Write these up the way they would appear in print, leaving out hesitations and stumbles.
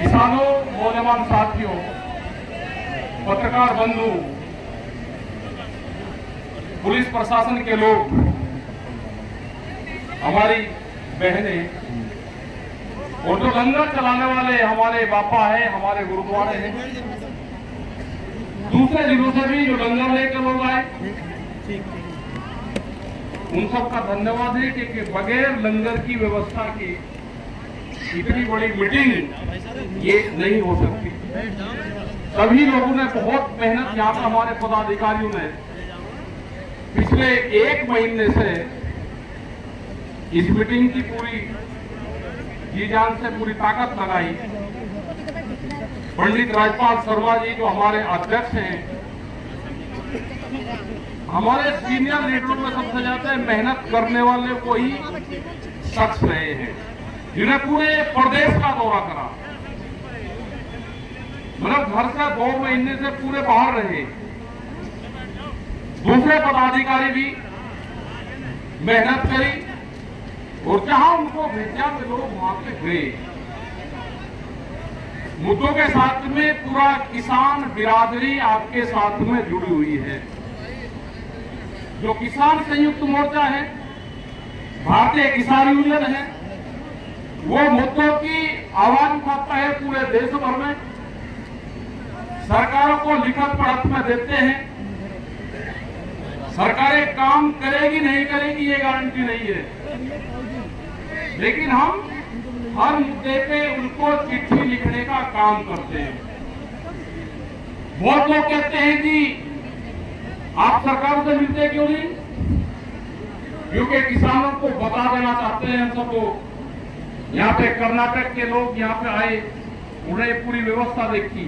किसानों, नौजवान साथियों, पत्रकार बंधु, पुलिस प्रशासन के लोग, हमारी बहनें और जो लंगर चलाने वाले हमारे बापा है, हमारे गुरुद्वारे हैं, दूसरे जिलों से भी जो लंगर लेकर लोग आए, उन सबका धन्यवाद है कि बगैर लंगर की व्यवस्था के इतनी बड़ी मीटिंग ये नहीं हो सकती। सभी लोगों ने बहुत मेहनत, यहाँ पर हमारे पदाधिकारियों ने पिछले 1 महीने से इस मीटिंग की पूरी जी जान से पूरी ताकत लगाई। पंडित राजपाल शर्मा जी जो हमारे अध्यक्ष हैं, हमारे सीनियर लीडरों में सबसे ज्यादा मेहनत करने वाले वही शख्स रहे हैं जिन्हें पूरे प्रदेश का दौरा करा। मतलब घर से 2 महीने से पूरे बाहर रहे। दूसरे पदाधिकारी भी मेहनत करी और जहां उनको भेजा वे लोग वहां पे गए। मुद्दों के साथ में पूरा किसान बिरादरी आपके साथ में जुड़ी हुई है। जो किसान संयुक्त मोर्चा है, भारतीय किसान यूनियन है, वो मुद्दों की आवाज उठाता है पूरे देश भर में, सरकारों को लिखत पढ़त में देते हैं। सरकारें काम करेगी नहीं करेगी ये गारंटी नहीं है, लेकिन हम हर मुद्दे पे उनको चिट्ठी लिखने का काम करते हैं। बहुत लोग कहते हैं जी आप सरकार से मिलते क्यों नहीं? क्योंकि किसानों को बता देना चाहते हैं हम सबको। यहाँ पे कर्नाटक के लोग यहाँ पे आए, उन्हें पूरी व्यवस्था देखी।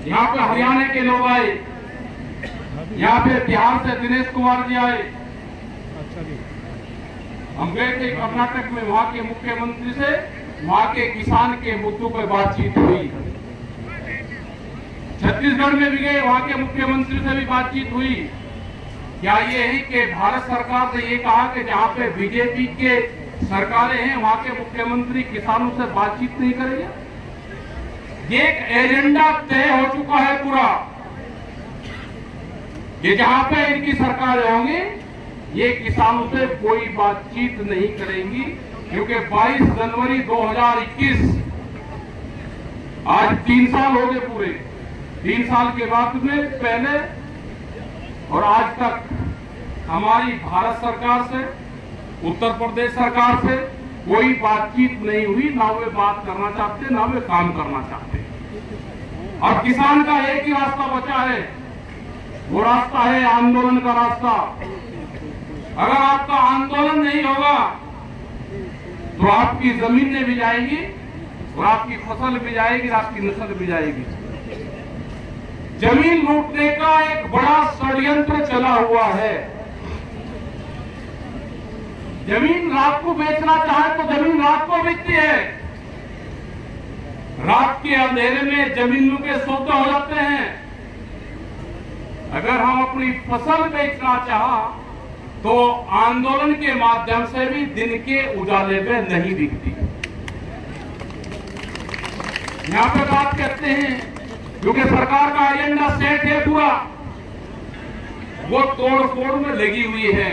यहाँ पे हरियाणा के लोग आए, यहाँ पे बिहार से दिनेश कुमार जी आए। हम गए थे कर्नाटक में, वहां के मुख्यमंत्री से वहां के किसान के मुद्दों पर बातचीत हुई। छत्तीसगढ़ में भी गए, वहां के मुख्यमंत्री से भी बातचीत हुई। क्या ये है कि भारत सरकार ने ये कहा कि जहां पे बीजेपी के सरकारें हैं वहां के मुख्यमंत्री किसानों से बातचीत नहीं करेंगे? ये एक एजेंडा तय हो चुका है पूरा, कि जहां पे इनकी सरकारें होंगी ये किसानों से कोई बातचीत नहीं करेंगी। क्योंकि 22 जनवरी 2021 आज 3 साल हो गए पूरे। 3 साल के बाद में पहले और आज तक हमारी भारत सरकार से, उत्तर प्रदेश सरकार से कोई बातचीत नहीं हुई। ना वे बात करना चाहते, ना वे काम करना चाहते। और किसान का एक ही रास्ता बचा है, वो रास्ता है आंदोलन का रास्ता। अगर आपका आंदोलन नहीं होगा तो आपकी जमीनें भी जाएगी और आपकी फसल भी जाएगी, आपकी नस्ल भी जाएगी। जमीन लूटने का एक बड़ा षड्यंत्र चला हुआ है। जमीन रात को बेचना चाहे तो जमीन रात को बिकती है। रात के अंधेरे में जमीनों के सौदे हो जाते हैं। अगर हम अपनी फसल बेचना चाहा तो आंदोलन के माध्यम से भी दिन के उजाले में नहीं दिखती। यहां पे बात करते हैं क्योंकि सरकार का एजेंडा सेट है पूरा, वो तोड़ फोड़ में लगी हुई है।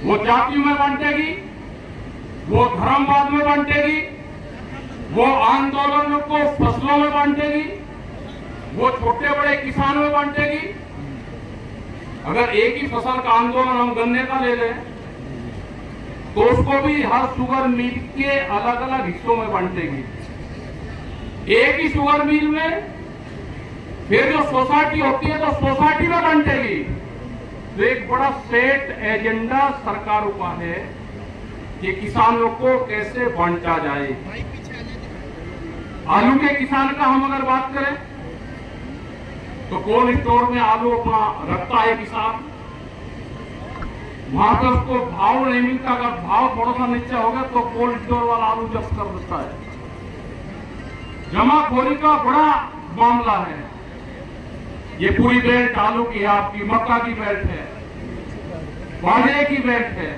वो जातियों में बांटेगी, वो धर्मवाद में बांटेगी, वो आंदोलन को फसलों में बांटेगी, वो छोटे बड़े किसानों में बांटेगी। अगर एक ही फसल का आंदोलन हम गन्ने का ले लें तो उसको भी हर शुगर मिल के अलग अलग हिस्सों में बांटेगी। एक ही शुगर मिल में फिर जो सोसाइटी होती है तो सोसाइटी में बांटेगी। तो एक बड़ा सेट एजेंडा सरकारों का है कि किसानों को कैसे बांटा जाए। आलू के किसान का हम अगर बात करें तो कोल्ड स्टोर में आलू अपना रखता है किसान, वहां पर उसको भाव नहीं मिलता। अगर भाव थोड़ा सा नीचे होगा तो कोल्ड स्टोर वाला आलू जब्त कर देता है। जमाखोरी का बड़ा मामला है। ये पूरी बेल्ट आलू की है, आपकी मक्का की बेल्ट है, बाजरे की बेल्ट है,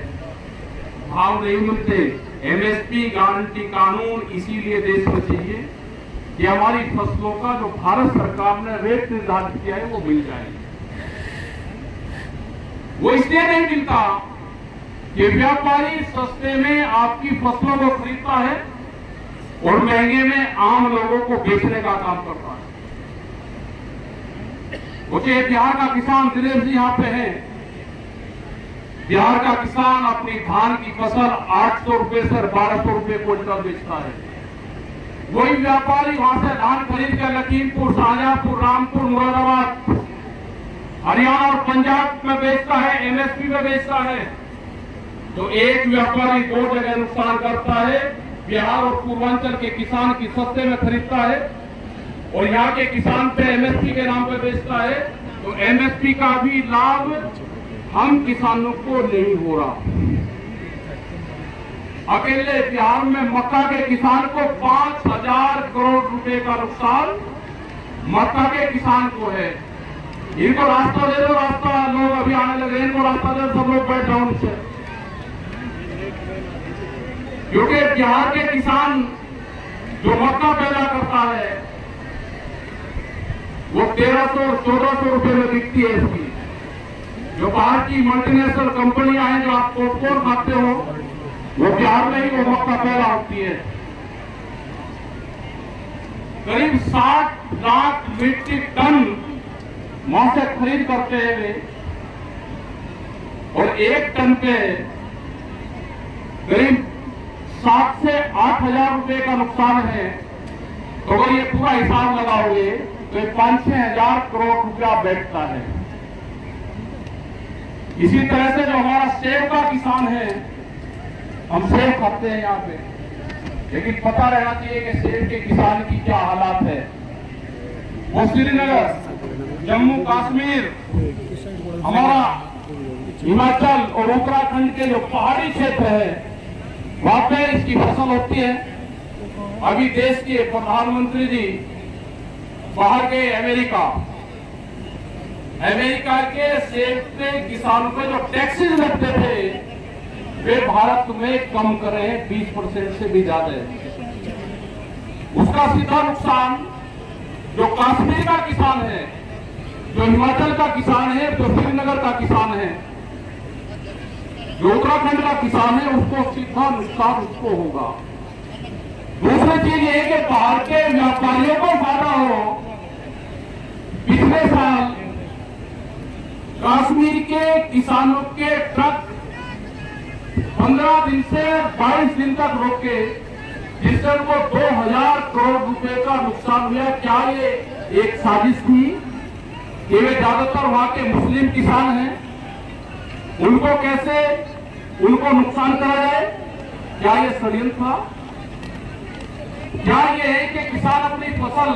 भाव नहीं मिलते। एमएसपी गारंटी कानून इसीलिए देश में चाहिए कि हमारी फसलों का जो भारत सरकार ने रेट निर्धारित किया है वो मिल जाए। वो इसलिए नहीं मिलता कि व्यापारी सस्ते में आपकी फसलों को खरीदता है और महंगे में आम लोगों को बेचने का काम करता है। मुझे बिहार का किसान दिनेश जी यहाँ पे है। बिहार का किसान अपनी धान की फसल 800 रुपए से 1200 रुपए क्विंटल बेचता है। वही व्यापारी वहां से धान खरीद कर लखीमपुर, शाहजहांपुर, रामपुर, मुरादाबाद, हरियाणा और पंजाब में बेचता है, एमएसपी में बेचता है। तो एक व्यापारी दो जगह नुकसान करता है। बिहार और पूर्वांचल के किसान की सस्ते में खरीदता है और यहाँ के किसान पे एमएसपी के नाम पे बेचता है। तो एमएसपी का भी लाभ हम किसानों को नहीं हो रहा। अकेले बिहार में मक्का के किसान को 5000 करोड़ रुपए का नुकसान मक्का के किसान को है। इनको रास्ता दे दो, रास्ता लोग अभी आने लगे, इनको रास्ता दे, सब लोग बैठ जाओ नीचे। क्योंकि बिहार के किसान जो मक्का पैदा करता है वो 1300 और 1400 रुपए में बिकती है इसकी। जो बाहर की मल्टीनेशनल कंपनियां हैं जो आप पॉपकॉर्न खाते हो वो बिहार में ही वो मक्का पैदा होती है। करीब 60 लाख मीट्रिक टन वहां से खरीद करते हैं वे और एक टन पे करीब 7 से 8 हजार रुपए का नुकसान है। तो अगर ये पूरा हिसाब लगाओगे तो 5-6 हजार करोड़ रुपया बैठता है। इसी तरह से जो हमारा सेब का किसान है, हम सेब खाते हैं यहाँ पे, लेकिन पता रहना चाहिए कि सेब के किसान की क्या हालात है। वो श्रीनगर, जम्मू कश्मीर, हमारा हिमाचल और उत्तराखंड के जो पहाड़ी क्षेत्र है वहां पे इसकी फसल होती है। अभी देश के प्रधानमंत्री जी बाहर गए अमेरिका के सेब पे किसानों पे जो टैक्सेस लगते थे वे भारत में कम करे 20% से भी ज्यादा है। उसका सीधा नुकसान जो कश्मीर का किसान है, जो हिमाचल का किसान है, जो श्रीनगर का किसान है, जो उत्तराखंड का किसान है, उसको सीधा नुकसान उसको होगा। दूसरी चीज ये कि बाहर के व्यापारियों को फायदा हो। पिछले साल कश्मीर के किसानों के ट्रक 15 दिन से 22 दिन तक रोके, जिससे उनको 2000 करोड़ रुपए का नुकसान हुआ। क्या ये एक साजिश थी कि वे ज्यादातर वहां के मुस्लिम किसान हैं, उनको नुकसान करा जाए? क्या ये षड्यंत्र था? क्या ये है कि किसान अपनी फसल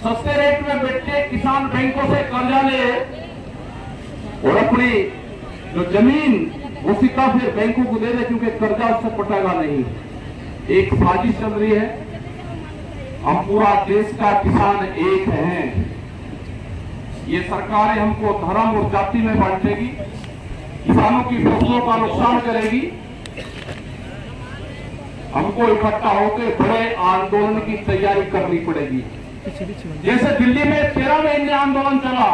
सस्ते रेट में बेचे, किसान बैंकों से कर्जा ले और अपनी जो जमीन वो सीधा फिर बैंकों को दे दे क्योंकि कर्जा उससे पटेगा नहीं? एक साजिश चल रही है। हम पूरा देश का किसान एक हैं। ये सरकारें हमको धर्म और जाति में बांटेगी, किसानों की फसलों का नुकसान करेगी। हमको इकट्ठा होकर बड़े आंदोलन की तैयारी करनी पड़ेगी। जैसे दिल्ली में 13 महीने आंदोलन चला,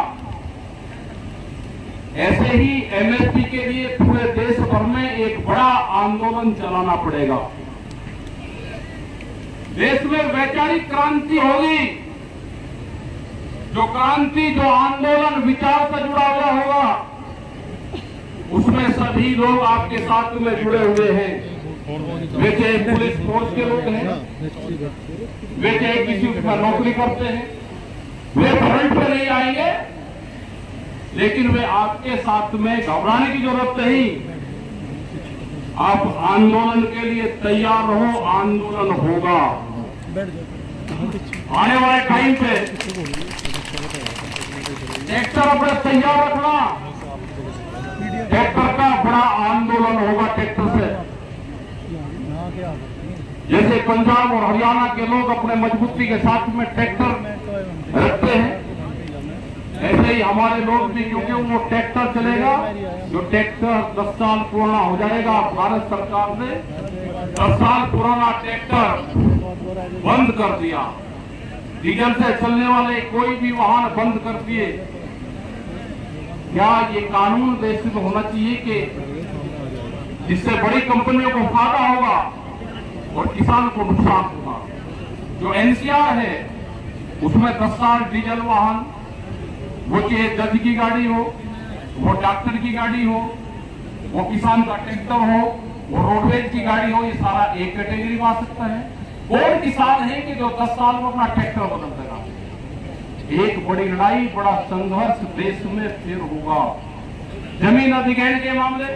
ऐसे ही एमएसपी के लिए पूरे देश भर में एक बड़ा आंदोलन चलाना पड़ेगा। देश में वैचारिक क्रांति होगी। जो आंदोलन विचार से जुड़ा हुआ होगा उसमें सभी लोग आपके साथ में जुड़े हुए हैं। वे चाहे पुलिस फोर्स के लोग हैं, वे चाहे किसी का नौकरी करते हैं, वे फ्रंट पे नहीं आएंगे, लेकिन वे आपके साथ में घबराने की जरूरत नहीं। आप आंदोलन के लिए तैयार रहो, आंदोलन होगा। आने वाले टाइम पे ट्रैक्टर अपने तैयार रखना, ट्रैक्टर का बड़ा आंदोलन होगा। ट्रैक्टर से जैसे पंजाब और हरियाणा के लोग अपने मजबूती के साथ में ट्रैक्टर रखते हैं, ऐसे ही हमारे लोग भी, क्योंकि वो ट्रैक्टर चलेगा, जो ट्रैक्टर 10 साल पुराना हो जाएगा, भारत सरकार ने 10 साल पुराना ट्रैक्टर बंद कर दिया। डीजल से चलने वाले कोई भी वाहन बंद कर दिए। क्या ये कानून देश में होना चाहिए कि जिससे बड़ी कंपनियों को फायदा होगा और किसान को नुकसान होगा? जो एनसीआर है उसमें 10 साल डीजल वाहन, वो चाहे जज की गाड़ी हो, वो डॉक्टर की गाड़ी हो, वो किसान का ट्रैक्टर हो, वो रोडवेज की गाड़ी हो, ये सारा एक कैटेगरी में आ सकता है। कौन किसान है कि जो 10 साल में अपना ट्रैक्टर बदल देगा? एक बड़ी लड़ाई, बड़ा संघर्ष देश में फिर होगा। जमीन अधिग्रहण के मामले,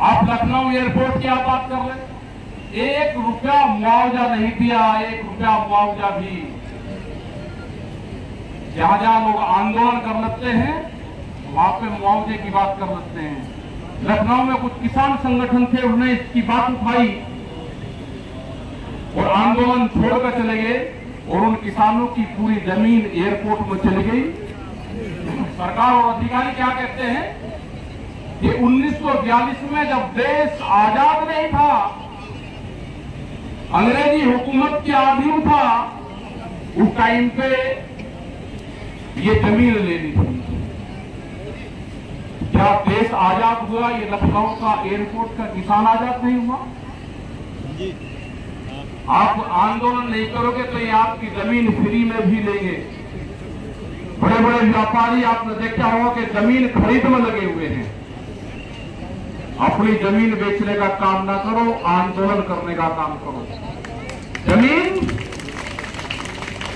आप लखनऊ एयरपोर्ट की आप बात कर रहे, 1 रुपया मुआवजा नहीं दिया। 1 रुपया मुआवजा भी जहां जहां लोग आंदोलन कर लेते हैं वहां पे मुआवजे की बात कर लेते हैं। लखनऊ में कुछ किसान संगठन थे, उन्होंने इसकी बात उठाई और आंदोलन छोड़कर चले गए और उन किसानों की पूरी जमीन एयरपोर्ट में चली गई। सरकार और अधिकारी क्या कहते हैं कि 1942 में जब देश आजाद नहीं था, अंग्रेजी हुकूमत के अधीन था, उस टाइम पे ये जमीन लेनी थी। क्या देश आजाद हुआ, ये लखनऊ का एयरपोर्ट का किसान आजाद नहीं हुआ? आप आंदोलन नहीं करोगे तो ये आपकी जमीन फ्री में भी लेंगे। बड़े बड़े व्यापारी आपने देखा होगा कि जमीन खरीद में लगे हुए हैं। अपनी जमीन बेचने का काम ना करो, आंदोलन करने का काम करो। जमीन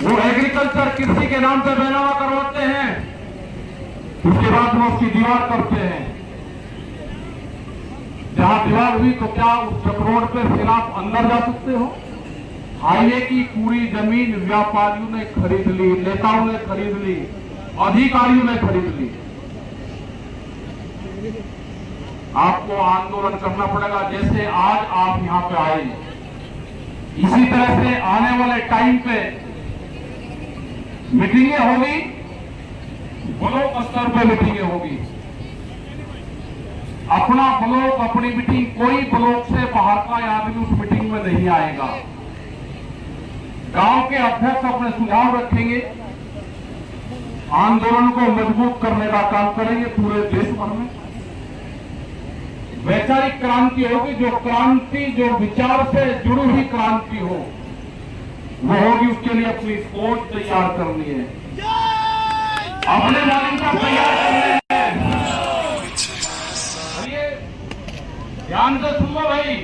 वो एग्रीकल्चर कृषि के नाम से बैनामा करवाते हैं, उसके बाद वो उसकी दीवार करते हैं। जहां दीवार हुई तो क्या उस रोड पे फिर आप अंदर जा सकते हो? हाईवे की पूरी जमीन व्यापारियों ने खरीद ली, नेताओं ने खरीद ली, अधिकारियों ने खरीद ली। आपको आंदोलन करना पड़ेगा। जैसे आज आप यहां पे आए, इसी तरह से आने वाले टाइम पे मीटिंगें होगी, ब्लॉक स्तर पर मीटिंगें होगी। अपना ब्लॉक, अपनी मीटिंग, कोई ब्लॉक से बाहर का आदमी उस मीटिंग में नहीं आएगा। गांव के अध्यक्ष अपने सुझाव रखेंगे, आंदोलन को मजबूत करने का काम करेंगे पूरे देश भर में। वैचारिक क्रांति होगी, जो क्रांति जो विचार से जुड़ी हुई क्रांति हो वो होगी। उसके लिए अपनी सोच तैयार करनी है, अपने नागरिकता तैयार करनी है। ध्यान से सुनो भाई।